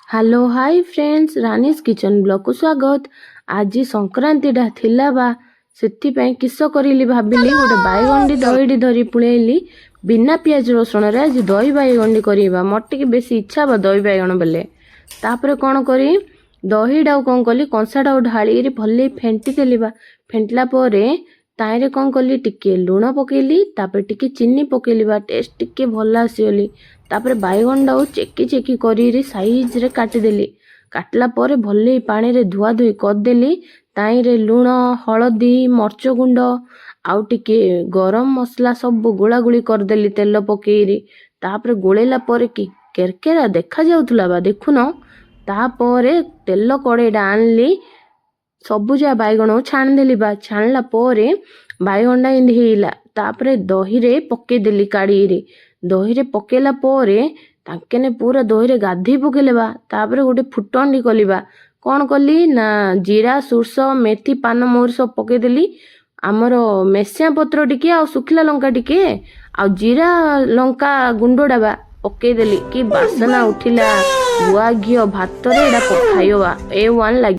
Hello hi friends Rani's kitchen blog को स्वागत। आज संक्रांति डा थिला बा सेति पई किस करिली भाबिली गोटे बैगंडी दहीडी धरी पुळेली बिना पियाज रसुण रे आज दही बैगंडी करिबा। मटे की बेसी इच्छा बा दही बैगण बेले तापर कोन करी दहीडा कोन कली कंसाडा ढाली रे भल्ले फेंटी देली बा। फेंटला परे ताइरे कोन कली टिके लूण पकेली तापर टिके चीनी पकेली बा टेस्ट टिके भल आसीगली। तापर बैगन डाउ चेकी चेकी करी साइज रे काटी देली। काटला परे भल्ले पानी रे धुआ धुई कर देली। ताइरे लूण हळदी मर्च गुंड आउ टिके गरम मसला सब गुला गुली कर देली तेल पकेरी। तापर गोलेला परे की केरकेरा देखा जाउथुला बा देखुन। तापरे तेल कड़ेटा आनली सबुजा बैगण छाण देली बा। छाणला परे बैगणा इंदी हेला तापरे दही रे पके देली काड़ी रे। दही रे पकेला परे तांकेने पूरा दही रे गाधी पकेले बा। तापरे गोटे फुटंडी कली बा। कौन कली ना जीरा सुरस मेथी पान मोर सब पके देली। आमर मेसिया पत्र टिके आ सुखिला लंका टिके आ जीरा लंका गुंडोडा बा पके देली। कि बासना उठिला गुआ घियो भात रे एडा खाइबा A1 लाग।